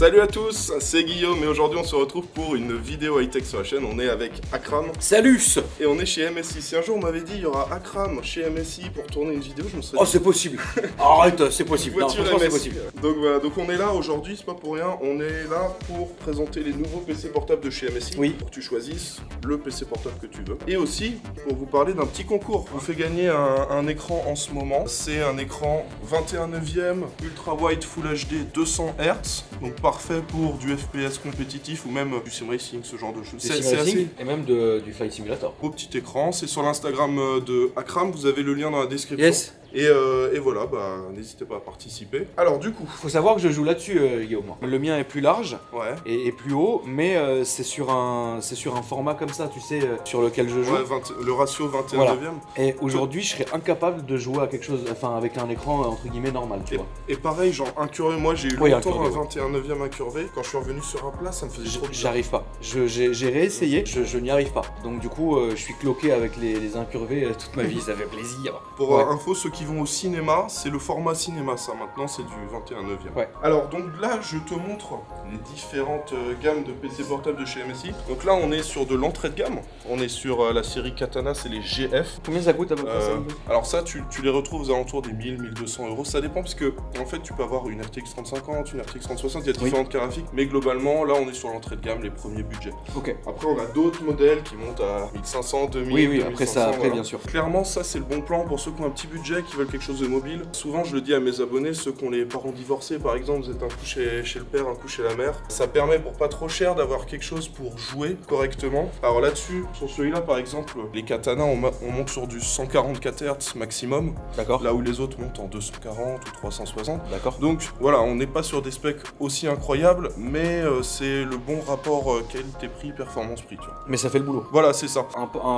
Salut à tous, c'est Guillaume et aujourd'hui on se retrouve pour une vidéo high-tech sur la chaîne. On est avec Akram. Salut. Et on est chez MSI. Si un jour on m'avait dit il y aura Akram chez MSI pour tourner une vidéo, je me serais dit... Oh c'est possible. Arrête, c'est possible. Non, franchement c'est possible. Donc voilà, donc on est là aujourd'hui, c'est pas pour rien. On est là pour présenter les nouveaux PC portables de chez MSI. Oui. Pour que tu choisisses le PC portable que tu veux. Et aussi pour vous parler d'un petit concours. On fait gagner un écran en ce moment. C'est un écran 21/9 Ultra Wide Full HD 200 Hz. Donc parfait pour du FPS compétitif ou même du sim racing, ce genre de choses. C'est assez... Et même du Flight Simulator. Beau petit écran, c'est sur l'Instagram de Akram, vous avez le lien dans la description. Yes. Et voilà, bah n'hésitez pas à participer. Alors du coup... Faut savoir que je joue là-dessus, Guillaume. Le mien est plus large et plus haut, mais c'est sur un format comme ça, tu sais, sur lequel je joue. Ouais, le ratio 21/9. Voilà. Et aujourd'hui, je serais incapable de jouer à quelque chose, enfin avec un écran entre guillemets normal, tu vois. Et pareil, genre incurvé, moi j'ai eu longtemps un 21/9 incurvé. Quand je suis revenu sur un plat, ça me faisait trop bizarre. J'arrive pas. J'ai réessayé, je n'y arrive pas. Donc du coup, je suis cloqué avec les incurvés toute ma vie, ça fait plaisir. Pour info, ceux qui vont au cinéma, c'est le format cinéma, ça maintenant c'est du 21/9. Ouais. Alors donc là, je te montre les différentes gammes de PC portables de chez MSI. Donc là, on est sur de l'entrée de gamme. On est sur la série Katana, c'est les GF. Combien ça coûte à peu près ça? Alors ça, tu les retrouves aux alentours des 1000-1200 euros. Ça dépend parce que en fait, tu peux avoir une RTX 3050, une RTX 3060, il y a différentes cartes graphiques. Mais globalement, là, on est sur l'entrée de gamme, les premiers budgets. Ok. Après, on a d'autres modèles qui montent à 1500, 2000. Oui, 2500, après ça, voilà. bien sûr. Clairement, ça, c'est le bon plan pour ceux qui ont un petit budget, qui veulent quelque chose de mobile. Souvent, je le dis à mes abonnés, ceux qui ont les parents divorcés, par exemple, vous êtes un coup chez le père, un coup chez la mère. Ça permet, pour pas trop cher, d'avoir quelque chose pour jouer correctement. Alors là-dessus, sur celui-là, par exemple, les Katana, on monte sur du 144 Hz maximum. D'accord. Là où les autres montent en 240 ou 360. D'accord. Donc voilà, on n'est pas sur des specs aussi incroyables, mais c'est le bon rapport qualité-prix, performance-prix, tu vois. Mais ça fait le boulot. Voilà, c'est ça.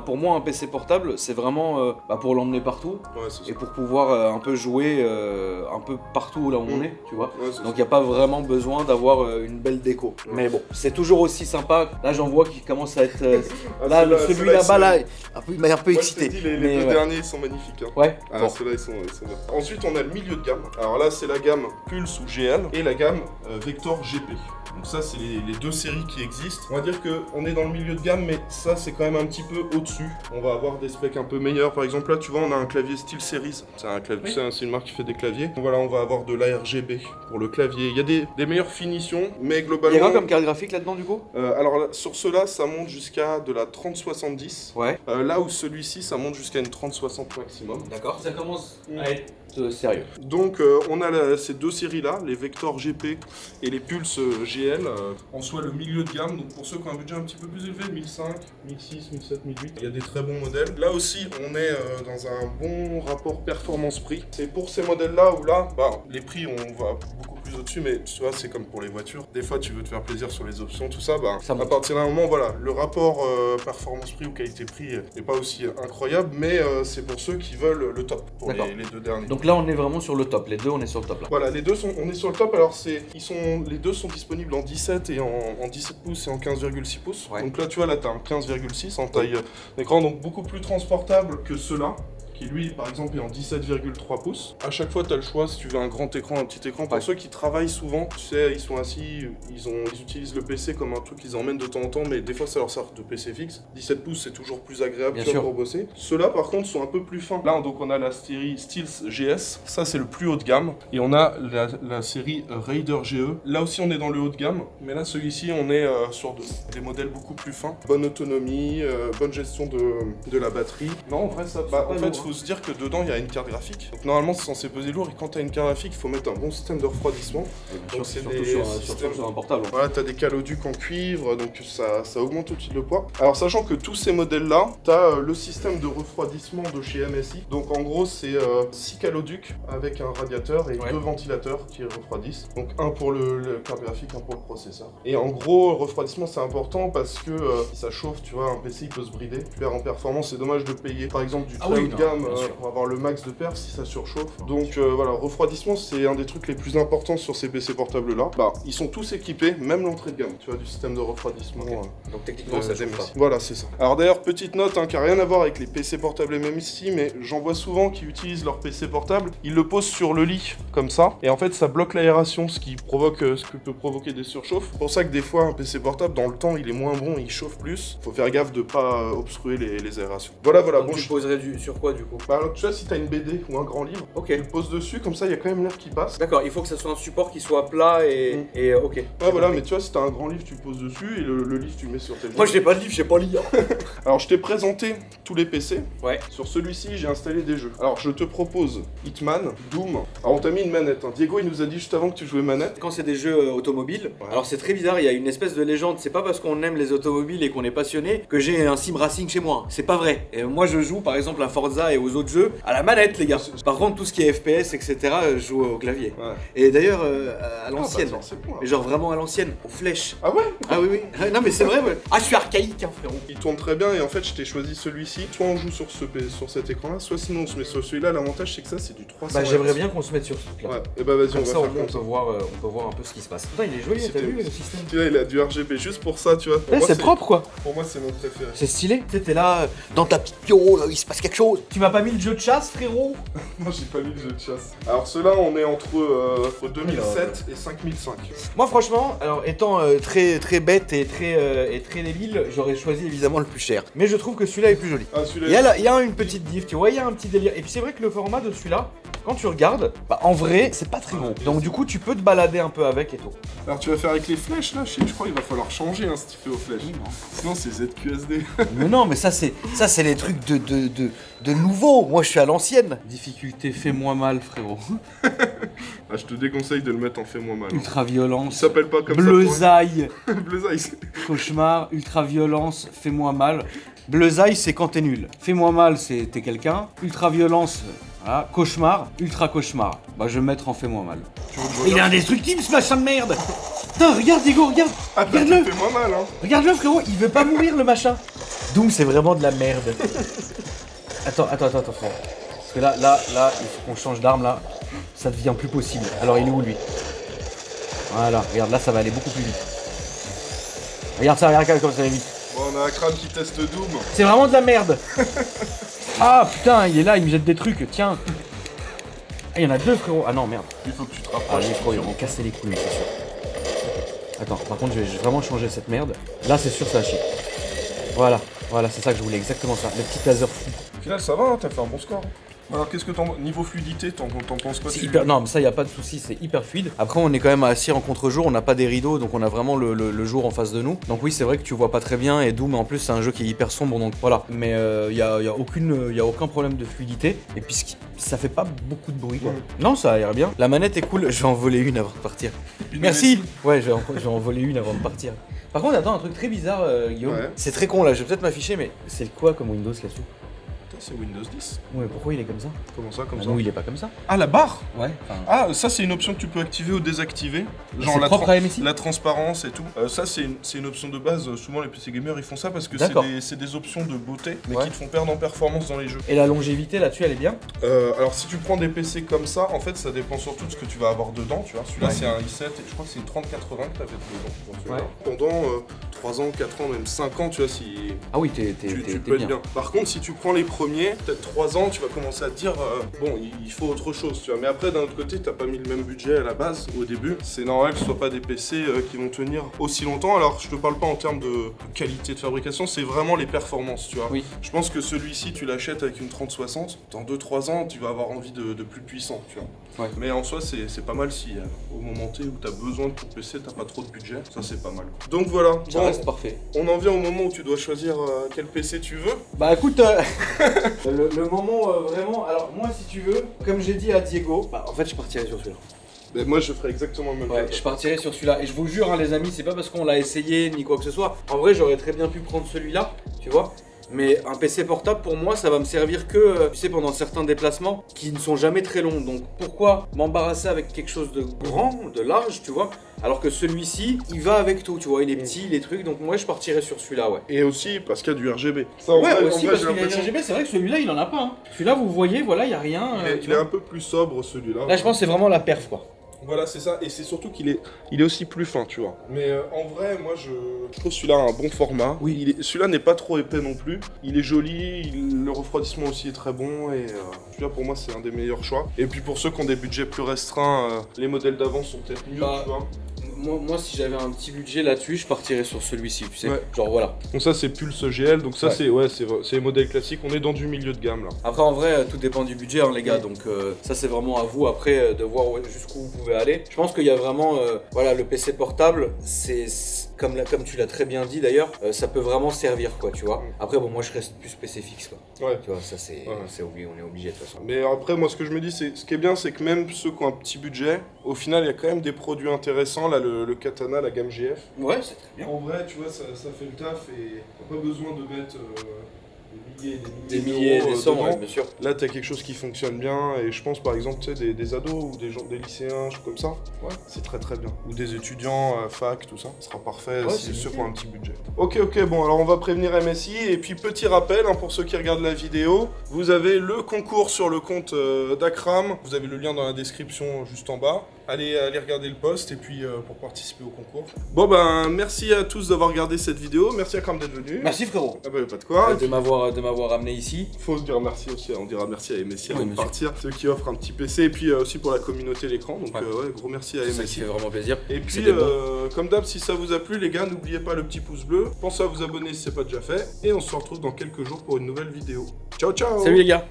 Pour moi, un PC portable, c'est vraiment pour l'emmener partout et pour pouvoir un peu jouer un peu partout là où on est, tu vois. Ouais, donc il n'y a pas vraiment besoin d'avoir une belle déco. Ouais. Mais bon, c'est toujours aussi sympa. Là, j'en vois qui commence à être... là, celui là-bas, là, il m'a un peu excité. Les deux derniers, ils sont magnifiques. Hein. Ouais. Ah, bon. Ceux-là, ils sont bien. Ensuite, on a le milieu de gamme. Alors là, c'est la gamme Pulse ou GL et la gamme Vector GP. Donc ça, c'est les deux séries qui existent. On va dire qu'on est dans le milieu de gamme, mais ça, c'est quand même un petit peu au-dessus. On va avoir des specs un peu meilleurs. Par exemple, là, tu vois, on a un clavier SteelSeries. C'est un clavier, c'est une marque qui fait des claviers. Donc voilà, on va avoir de l'ARGB pour le clavier. Il y a des meilleures finitions, mais globalement... Il y a quoi comme carte graphique là-dedans, du coup? Alors, là, sur ceux-là, ça monte jusqu'à de la 3070. Ouais. Là où celui-ci, ça monte jusqu'à une 3060 maximum. D'accord. Ça commence à être sérieux. Donc, on a ces deux séries-là, les Vector GP et les Pulse GL. En soit le milieu de gamme, donc pour ceux qui ont un budget un petit peu plus élevé, 1005, 1006, 1007, 1008, il y a des très bons modèles. Là aussi, on est dans un bon rapport performance-prix. C'est pour ces modèles-là où là, les prix, on va beaucoup plus au-dessus, mais tu vois, c'est comme pour les voitures. Des fois, tu veux te faire plaisir sur les options, tout ça, à partir d'un moment, voilà, le rapport performance-prix ou qualité-prix n'est pas aussi incroyable, mais c'est pour ceux qui veulent le top, pour les deux derniers. Donc là, on est vraiment sur le top, les deux, on est sur le top là. Voilà, les deux, on est sur le top, alors les deux sont disponibles en 17 et en 17 pouces et en 15,6 pouces. Ouais. Donc là, tu vois, là, tu as un 15,6 en taille d'écran, donc beaucoup plus transportable que ceux-là, qui lui, par exemple, est en 17,3 pouces. À chaque fois, tu as le choix si tu veux un grand écran, un petit écran. Pour ceux qui travaillent souvent, tu sais, ils sont assis, ils utilisent le PC comme un truc qu'ils emmènent de temps en temps, mais des fois, ça leur sert de PC fixe. 17 pouces, c'est toujours plus agréable pour bosser. Ceux-là, par contre, sont un peu plus fins. Là, donc, on a la série Steels GS. Ça, c'est le plus haut de gamme. Et on a la série Raider GE. Là aussi, on est dans le haut de gamme. Mais là, celui-ci, on est sur des modèles beaucoup plus fins. Bonne autonomie, bonne gestion de la batterie. Non, en vrai, ça... en fait, faut se dire que dedans il y a une carte graphique. Donc normalement c'est censé peser lourd et quand tu as une carte graphique, il faut mettre un bon système de refroidissement. Donc c'est surtout sur un portable. Voilà, tu as des caloducs en cuivre, donc ça augmente tout de suite le poids. Alors sachant que tous ces modèles là, tu as le système de refroidissement de chez MSI. Donc en gros c'est 6 caloducs avec un radiateur et 2 ventilateurs qui refroidissent. Donc un pour le carte graphique, un pour le processeur. Et en gros, le refroidissement c'est important parce que si ça chauffe, tu vois, un PC il peut se brider. Tu perds en performance, c'est dommage de payer par exemple du très haut de gamme gamme, on va avoir le max de perf si ça surchauffe. Donc voilà, refroidissement c'est un des trucs les plus importants sur ces PC portables là. Bah ils sont tous équipés, même l'entrée de gamme, tu vois, du système de refroidissement. Donc techniquement ça chauffe pas. Voilà, c'est ça. Alors d'ailleurs, petite note qui a rien à voir avec les PC portables MMC, mais j'en vois souvent qui utilisent leur PC portable, ils le posent sur le lit comme ça, et en fait ça bloque l'aération, ce qui peut provoquer des surchauffes. C'est pour ça que des fois un PC portable dans le temps il est moins bon, il chauffe plus. Faut faire gaffe de pas obstruer les aérations. Voilà. Donc bon, tu poserais sur quoi du coup? Bah tu vois, si t'as une BD ou un grand livre, tu le poses dessus, comme ça il y a quand même l'air qui passe. D'accord, il faut que ça soit un support qui soit plat et ok. Ouais voilà, mais tu vois, si t'as un grand livre tu poses dessus et le livre tu mets sur tes. Moi j'ai pas de livre, j'ai pas lire. Alors je t'ai présenté tous les PC. Ouais. Sur celui-ci j'ai installé des jeux. Alors je te propose Hitman, Doom. Alors on t'a mis une manette. Diego il nous a dit juste avant que tu jouais manette. Quand c'est des jeux automobiles, alors c'est très bizarre, il y a une espèce de légende. C'est pas parce qu'on aime les automobiles et qu'on est passionné que j'ai un sim racing chez moi. C'est pas vrai. Et moi je joue par exemple à Forza et aux autres jeux à la manette les gars. Par contre tout ce qui est FPS etc je joue au clavier. Ouais. Et d'ailleurs à l'ancienne. Mais genre vraiment à l'ancienne, aux flèches. Ah ouais? Ah oui. Non mais c'est vrai. Ouais. Ah je suis archaïque hein frérot. Il tourne très bien et en fait je t'ai choisi celui-ci. Soit on joue sur cet écran là, soit sinon on se met sur celui-là. L'avantage c'est que ça c'est du 300. Bah j'aimerais bien qu'on se mette sur ce truc là. Ouais. Et bah vas-y on va faire comme ça. On peut voir un peu ce qui se passe. Putain il est joli, t'as vu le système? Tu vois il a du RGB juste pour ça tu vois. C'est propre quoi. Pour moi c'est mon préféré. C'est stylé. Tu sais t'es là dans ta petite bureau là, il se passe quelque chose. Tu m'as pas mis le jeu de chasse frérot? Non j'ai pas mis le jeu de chasse. Alors ceux-là on est entre 2007 et 5005. Moi franchement, alors étant très bête et très débile, j'aurais choisi évidemment le plus cher. Mais je trouve que celui-là est plus joli. Ah, celui-là il y a une petite diff, tu vois, il y a un petit délire. Et puis c'est vrai que le format de celui-là, quand tu regardes, bah en vrai, c'est pas très gros. Donc du coup, tu peux te balader un peu avec et tout. Alors tu vas faire avec les flèches là, je crois qu'il va falloir changer hein, si tu fais aux flèches. Oui, non. Sinon c'est ZQSD. Mais non, mais ça c'est les trucs de nouveau. Moi je suis à l'ancienne. Difficulté, fais-moi mal frérot. Ah, je te déconseille de le mettre en fais-moi mal. Ultra-violence. Il s'appelle pas comme Bleusaille. ça. Bleusaille. Cauchemar, ultra-violence, fais-moi mal. Bleusaille c'est quand t'es nul. Fais-moi mal c'est t'es quelqu'un. Ultra-violence. Voilà, cauchemar, ultra cauchemar. Bah je vais me mettre en fais-moi mal. Il est indestructible ce machin de merde. Putain regarde Diego, regarde. Ah regarde-le. Fais-moi mal hein. Regarde-le frérot, il veut pas mourir le machin. Donc c'est vraiment de la merde. Attends frérot. Parce que là, il faut qu'on change d'arme là. Ça devient plus possible. Alors il est où lui? Voilà, regarde là ça va aller beaucoup plus vite. Regarde ça, regarde comme ça va vite. Bon, on a un crâne qui teste Doom. C'est vraiment de la merde. Ah putain, il est là, il me jette des trucs, tiens. Ah, il y en a deux frérot. Ah non, merde. Il faut que tu te rapproches. Ah, les frérot, ils vont casser les couilles, c'est sûr. Attends, par contre, je vais vraiment changer cette merde. Là, c'est sûr, ça va chier. Voilà, c'est ça que je voulais, exactement ça. Le petit taser fou. Au final, ça va, hein, t'as fait un bon score. Alors qu'est-ce que niveau fluidité, t'en penses quoi? Non mais ça y a pas de souci, c'est hyper fluide. Après on est quand même assis en contre-jour, on n'a pas des rideaux donc on a vraiment le jour en face de nous. Donc oui c'est vrai que tu vois pas très bien et Doom en plus c'est un jeu qui est hyper sombre donc voilà. Mais y a aucun problème de fluidité et puis ça fait pas beaucoup de bruit quoi. Non ça a l'air bien. La manette est cool, je vais en voler une avant de partir. Merci. Ouais je vais en voler une avant de partir. Par contre attends un truc très bizarre Guillaume. Ouais. C'est très con là, je vais peut-être m'afficher mais c'est quoi comme Windows là-dessous? C'est Windows 10. Ouais, pourquoi il est comme ça? Comment ça, comme ça? Non, il est pas comme ça. Ah, la barre? Ouais. Ah, ça c'est une option que tu peux activer ou désactiver. Genre la transparence et tout. Ça c'est une option de base. Souvent les PC gamers ils font ça parce que c'est des options de beauté, mais qui te font perdre en performance dans les jeux. Et la longévité là-dessus, elle est bien? Alors si tu prends des PC comme ça, en fait ça dépend surtout de ce que tu vas avoir dedans. Tu vois, celui-là c'est un i7 et je crois que c'est une 3080 que tu avais dedans. Pendant 3 ans, 4 ans, même 5 ans, tu vois, si. Ah oui, tu peux être bien. Par contre, si tu prends les premiers, peut-être 3 ans, tu vas commencer à te dire bon, il faut autre chose, tu vois. Mais après, d'un autre côté, t'as pas mis le même budget à la base, au début. C'est normal que ce soit pas des PC qui vont tenir aussi longtemps. Alors, je te parle pas en termes de qualité de fabrication, c'est vraiment les performances, tu vois. Oui. Je pense que celui-ci, tu l'achètes avec une 3060, dans 2-3 ans, tu vas avoir envie de plus puissant, tu vois. Ouais. Mais en soi, c'est pas mal si au moment T où t'as besoin de ton PC, t'as pas trop de budget, ça c'est pas mal. Donc voilà, ça reste parfait. On en vient au moment où tu dois choisir quel PC tu veux. Bah écoute, le moment vraiment, alors moi si tu veux, comme j'ai dit à Diego, bah, en fait je partirai sur celui-là. Mais moi je ferais exactement le même. Ouais, je partirai sur celui-là. Et je vous jure hein, les amis, c'est pas parce qu'on l'a essayé ni quoi que ce soit. En vrai j'aurais très bien pu prendre celui-là, tu vois. Mais un PC portable, pour moi, ça va me servir que, tu sais, pendant certains déplacements qui ne sont jamais très longs. Donc pourquoi m'embarrasser avec quelque chose de grand, de large, tu vois, alors que celui-ci, il va avec tout, tu vois, il est petit, les trucs, donc moi je partirais sur celui-là, ouais. Et aussi parce qu'il y a du RGB. Ça, ouais, aussi parce qu'il y a du RGB, c'est vrai que celui-là, il en a pas. Hein. Celui-là, vous voyez, voilà, il n'y a rien. Il est un peu plus sobre, celui-là. Là, je pense que c'est vraiment la perf, quoi. Voilà, c'est ça, et c'est surtout qu'il est aussi plus fin, tu vois. Mais en vrai, moi, je trouve celui-là un bon format. Oui. Celui-là n'est pas trop épais non plus. Il est joli, le refroidissement aussi est très bon, et celui-là, pour moi, c'est un des meilleurs choix. Et puis pour ceux qui ont des budgets plus restreints, les modèles d'avant sont peut-être mieux, tu vois. Moi, si j'avais un petit budget là-dessus, je partirais sur celui-ci, tu sais. Ouais. Genre voilà. Donc ça, c'est Pulse GL, donc ça, c'est les modèles classiques. On est dans du milieu de gamme là. Après, en vrai, tout dépend du budget, hein, les gars. Donc ça, c'est vraiment à vous après de voir jusqu'où vous pouvez aller. Je pense qu'il y a vraiment, voilà, le PC portable, c'est comme tu l'as très bien dit d'ailleurs, ça peut vraiment servir, quoi, tu vois. Après, bon, moi, je reste plus PC fixe, quoi. Ouais. Tu vois, ça, on est obligé de toute façon. Mais après, moi, ce que je me dis, ce qui est bien, c'est que même ceux qui ont un petit budget, au final, il y a quand même des produits intéressants. Là, le Katana, la gamme GF. Ouais, c'est très bien. En vrai, tu vois, ça fait le taf et pas besoin de mettre des milliers, des cents, ouais, bien sûr. Là, t'as quelque chose qui fonctionne bien et je pense par exemple, tu sais, des ados ou des lycéens, choses comme ça. Ouais. C'est très très bien. Ou des étudiants, fac, tout ça. Ce sera parfait si ceux qui ont un petit budget. Ok, bon, alors on va prévenir MSI et puis petit rappel hein, pour ceux qui regardent la vidéo, vous avez le concours sur le compte d'Akram. Vous avez le lien dans la description juste en bas. Allez regarder le post et puis pour participer au concours. Bon ben merci à tous d'avoir regardé cette vidéo, merci à Akram d'être venu. Merci frérot. Ah bah pas de quoi. De m'avoir amené ici. Faut se dire merci aussi, on dira merci à MSI avant de partir. Ceux qui offrent un petit PC et puis aussi pour la communauté l'écran. Donc gros merci à MSI. Ça fait vraiment plaisir. Et puis comme d'hab si ça vous a plu les gars, n'oubliez pas le petit pouce bleu. Pensez à vous abonner si c'est pas déjà fait. Et on se retrouve dans quelques jours pour une nouvelle vidéo. Ciao ciao. Salut les gars.